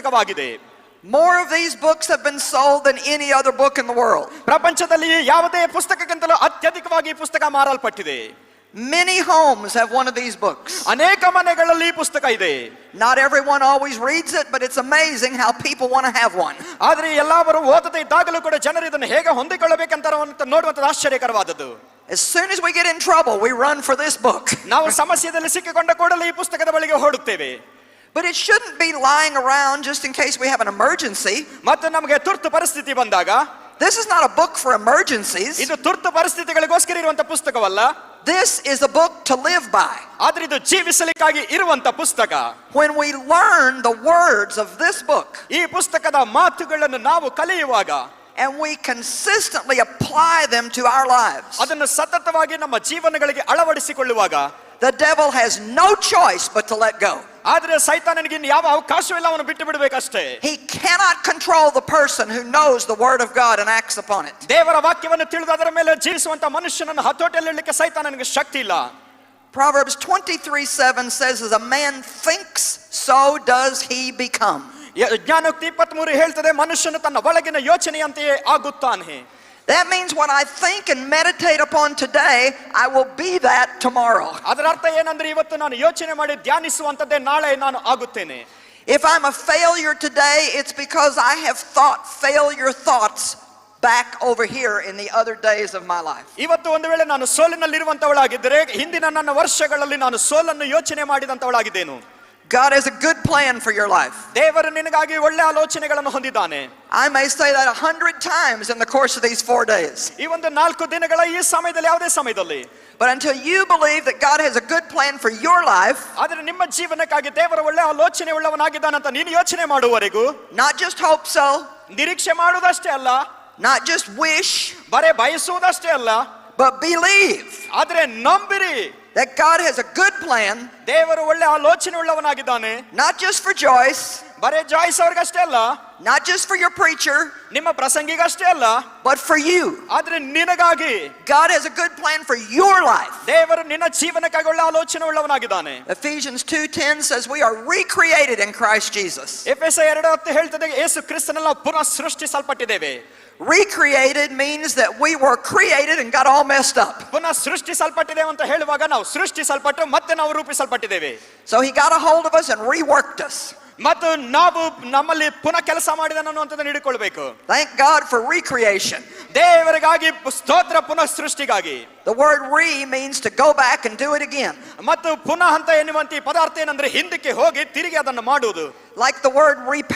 ಪುಸ್ತಕವಾಗಿದೆ. More of these books have been sold than any other book in the world. ಪ್ರಪಂಚದಲ್ಲಿ ಯಾವುದೇ ಪುಸ್ತಕಕ್ಕಿಂತಲೂ ಅತ್ಯಧಿಕವಾಗಿ ಪುಸ್ತಕ ಮಾರಲ್ಪಟ್ಟಿದೆ. Many homes have one of these books. ಅನೇಕ ಮನೆಗಳಲ್ಲಿ ಈ ಪುಸ್ತಕ ಇದೆ. Not everyone always reads it, but it's amazing how people want to have one. ಆದರೆ ಎಲ್ಲವರು ಓದದೇ ಇದ್ದಾಗಲೂ ಕೂಡ ಜನರು ಇದನ್ನು ಹೇಗೆ ಹೊಂದಿಕೊಳ್ಳಬೇಕಂತ ನೋಡುವಂತದ್ದು ಆಶ್ಚರ್ಯಕರವಾದದ್ದು. As soon as we get in trouble, we run for this book. ನಾವು ಸಮಸ್ಯೆಯಲ್ಲಿ ಸಿಕ್ಕಿಕೊಂಡ ಕೂಡಲೇ ಈ ಪುಸ್ತಕದ ಬಳಿಗೆ ಓಡುತ್ತೇವೆ. But it shouldn't be lying around just in case we have an emergency. ಮತ್ತೆ ನಮಗೆ ತುರ್ತು ಪರಿಸ್ಥಿತಿ ಬಂದಾಗ, this is not a book for emergencies. ಇದು ತುರ್ತು ಪರಿಸ್ಥಿತಿಗಳಿಗೋಸ್ಕರ ಇರುವಂತ ಪುಸ್ತಕವಲ್ಲ. This is a book to live by. ಆದರೆ ಇದು ಜೀವಿಸಲಿಕ್ಕಾಗಿ ಇರುವಂತ ಪುಸ್ತಕ. When we learn the words of this book, ಈ ಪುಸ್ತಕದ ಮಾತುಗಳನ್ನು ನಾವು ಕಲಿಯುವಾಗ, and we consistently apply them to our lives, ಅದನ್ನು ಸತತವಾಗಿ ನಮ್ಮ ಜೀವನಗಳಿಗೆ ಅಳವಡಿಸಿಕೊಳ್ಳುವಾಗ, the devil has no choice but to let go. ಆದರೆ ಸೈತಾನನಿಗೆ ಯಾವ ಅವಕಾಶವಿಲ್ಲ, ಅವನು ಬಿಟ್ಟು ಬಿಡಬೇಕಷ್ಟೇ. He cannot control the person who knows the word of God and acts upon it. ದೇವರ ವಾಕ್ಯವನ್ನು ತಿಳಿದು ಅದರ ಮೇಲೆ ಜೀವಿಸುವಂತ ಮನುಷ್ಯನನ್ನು ಹತೋಟಿಯಲ್ಲಿ ಇಡಲಿಕ್ಕೆ ಸೈತಾನನಿಗೆ ಶಕ್ತಿ ಇಲ್ಲ. Proverbs 23:7 says, as a man thinks, so does he become. ಜ್ಞಾನೋಕ್ತಿ 23 ಹೇಳ್ತದೆ, ಮನುಷ್ಯನು ತನ್ನ ಒಳಗಿನ ಯೋಚನೆಯಂತೆಯೇ ಆಗುತ್ತಾನೆ. That means what I think and meditate upon today, I will be that tomorrow. ಅದರ ಅರ್ಥ ಏನಂದ್ರೆ, ಇವತ್ತು ನಾನು ಯೋಚನೆ ಮಾಡಿ ಧ್ಯಾನಿಸುವಂತದ್ದೇ ನಾಳೆ ನಾನು ಆಗುತ್ತೇನೆ. If I'm a failure today, it's because I have thought failure thoughts back over here in the other days of my life. ಇವತ್ತು ಒಂದು ವೇಳೆ ನಾನು ಸೋಲಿನಲ್ಲಿರುವಂತವಳಾಗಿದ್ದರೆ, ಹಿಂದಿನ ನನ್ನ ವರ್ಷಗಳಲ್ಲಿ ನಾನು ಸೋಲನ್ನು ಯೋಚನೆ ಮಾಡಿದಂತವಳಾಗಿದ್ದೇನು. God has a good plan for your life. ದೇವರು ನಿನಗಾಗಿ ಒಳ್ಳೆ ಆಲೋಚನೆಗಳನ್ನು ಹೊಂದಿದ್ದಾನೆ. I may say that 100 times in the course of these 4 days. ಈ ಒಂದು 4 ದಿನಗಳ ಈ ಸಮಯದಲ್ಲಿ, ಯಾವುದೇ ಸಮಯದಲ್ಲಿ, but until you believe that God has a good plan for your life, ಆದರೆ ನಿಮ್ಮ ಜೀವನಕ್ಕಾಗಿ ದೇವರು ಒಳ್ಳೆ ಆಲೋಚನೆ ಉಳ್ಳವನಾಗಿದ್ದಾನಂತ ನೀನು ಯೋಚನೆ ಮಾಡುವವರೆಗೂ, not just hope so, ನಿರೀಕ್ಷೆ ಮಾಡುವುದಷ್ಟೇ ಅಲ್ಲ, not just wish, ಬರೇ ಬಯಸುವುದಷ್ಟೇ ಅಲ್ಲ, but believe ಆದರೆ ನಂಬಿರಿ that God has a good plan, ದೇವರು ಒಳ್ಳೆ ಆಲೋಚನೆ ಉಳ್ಳವನಾಗಿದ್ದಾನೆ. not just for Joyce, ಬರೇ ಜಾಯ್ಸ್ ಅವ್ರಿಗಷ್ಟೇ ಅಲ್ಲ, not just for your preacher, ನಿಮ್ಮ ಪ್ರಸಂಗಿಗಷ್ಟೇ ಅಲ್ಲ, but for you. ಆದ್ರೆ ನಿನಗಾಗಿ God has a good plan for your life. ದೇವರು ನಿನ್ನ ಜೀವನಕ್ಕಾಗಿ ಒಳ್ಳೆ ಆಲೋಚನೆ ಉಳ್ಳವನಾಗಿದ್ದಾನೆ. Ephesians 2:10 says we are recreated in Christ Jesus. ಎಫೆಸ 2:10 ಹೇಳ್ತದೆ, ಯೇಸು ಕ್ರಿಸ್ತನಲ್ಲಿ ನಾವು ಪುನಃ ಸೃಷ್ಟಿಸಲ್ಪಟ್ಟಿದ್ದೇವೆ. Recreated means that we were created and got all messed up. ಪುನಃ ಸೃಷ್ಟಿಸಲ್ಪಟ್ಟಿದ್ದೇವೆ ಅಂತ ಹೇಳುವಾಗ ನಾವು ಸೃಷ್ಟಿಸಲ್ಪಟ್ಟು ಮತ್ತೆ ನಾವು ರೂಪಿಸಲ್ಪಟ್ಟಿದ್ದೇವೆ. So he got a hold of us and reworked us. ಮತ್ತು ನಾವು ನಮ್ಮಲ್ಲಿ ಪುನಃ ಕೆಲಸ ಮಾಡಿದನು ಅನ್ನುವಂಥದ್ದನ್ನು ಹಿಡಿಕೊಳ್ಬೇಕು. Thank God for recreation. ದೇವರಿಗಾಗಿ ಸ್ತೋತ್ರ, ಪುನಃ ಸೃಷ್ಟಿಗಾಗಿ. The word re means to go back and do it again. ಮತ್ತು ಪುನಃ ಅಂತ ಎನ್ನುವಂತ ಈ ಪದಾರ್ಥ ಏನಂದ್ರೆ, ಹಿಂದಕ್ಕೆ ಹೋಗಿ ತಿರುಗಿ ಅದನ್ನು ಮಾಡುವುದು. Like the word repent.